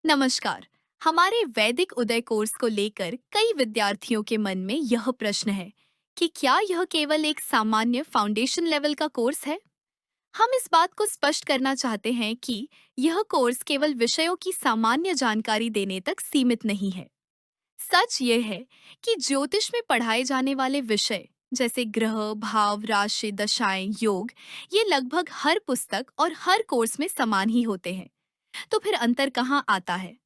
नमस्कार। हमारे वैदिक उदय कोर्स को लेकर कई विद्यार्थियों के मन में यह प्रश्न है कि क्या यह केवल एक सामान्य फाउंडेशन लेवल का कोर्स है। हम इस बात को स्पष्ट करना चाहते हैं कि यह कोर्स केवल विषयों की सामान्य जानकारी देने तक सीमित नहीं है। सच ये है कि ज्योतिष में पढ़ाए जाने वाले विषय जैसे ग्रह, भाव, राशि, दशाएं, योग, ये लगभग हर पुस्तक और हर कोर्स में समान ही होते हैं। तो फिर अंतर कहाँ आता है?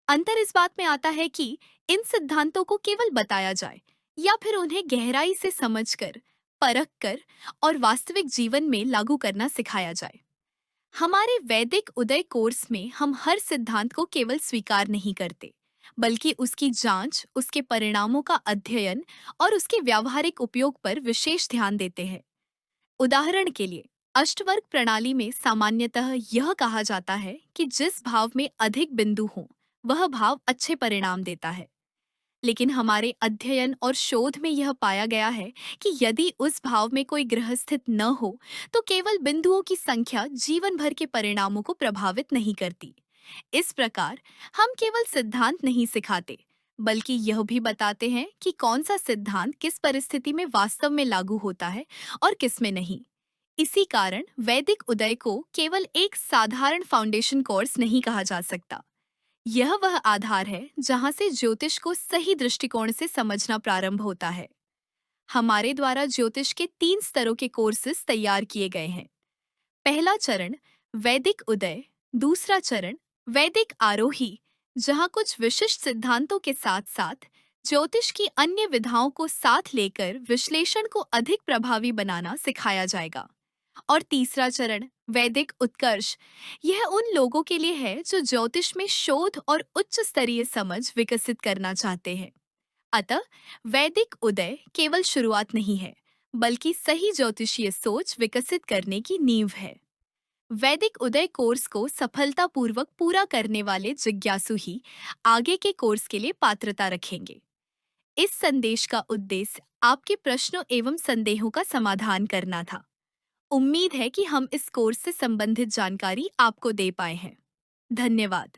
अंतर इस बात में आता है कि इन सिद्धांतों को केवल बताया जाए या फिर उन्हें गहराई से समझकर, परख कर और वास्तविक जीवन में लागू करना सिखाया जाए। हमारे वैदिक उदय कोर्स में हम हर सिद्धांत को केवल स्वीकार नहीं करते, बल्कि उसकी जांच, उसके परिणामों का अध्ययन और उसके व्यावहारिक उपयोग पर विशेष ध्यान देते हैं। उदाहरण के लिए, अष्टवर्ग प्रणाली में सामान्यतः यह कहा जाता है कि जिस भाव में अधिक बिंदु हों, वह भाव अच्छे परिणाम देता है। लेकिन हमारे अध्ययन और शोध में यह पाया गया है कि यदि उस भाव में कोई ग्रह स्थित न हो, तो केवल बिंदुओं की संख्या जीवन भर के परिणामों को प्रभावित नहीं करती। इस प्रकार हम केवल सिद्धांत नहीं सिखाते, बल्कि यह भी बताते हैं कि कौन सा सिद्धांत किस परिस्थिति में वास्तव में लागू होता है और किस में नहीं। इसी कारण वैदिक उदय को केवल एक साधारण फाउंडेशन कोर्स नहीं कहा जा सकता। यह वह आधार है जहां से ज्योतिष को सही दृष्टिकोण से समझना प्रारंभ होता है। हमारे द्वारा ज्योतिष के 3 स्तरों के कोर्सेज तैयार किए गए हैं। पहला चरण वैदिक उदय, दूसरा चरण वैदिक आरोही, जहां कुछ विशिष्ट सिद्धांतों के साथ साथ ज्योतिष की अन्य विधाओं को साथ लेकर विश्लेषण को अधिक प्रभावी बनाना सिखाया जाएगा। और तीसरा चरण वैदिक उत्कर्ष, यह उन लोगों के लिए है जो ज्योतिष में शोध और उच्च स्तरीय समझ विकसित करना चाहते हैं। अतः वैदिक उदय केवल शुरुआत नहीं है, बल्कि सही ज्योतिषीय सोच विकसित करने की नींव है। वैदिक उदय कोर्स को सफलतापूर्वक पूरा करने वाले जिज्ञासु ही आगे के कोर्स के लिए पात्रता रखेंगे। इस संदेश का उद्देश्य आपके प्रश्नों एवं संदेहों का समाधान करना था। उम्मीद है कि हम इस कोर्स से संबंधित जानकारी आपको दे पाए हैं। धन्यवाद।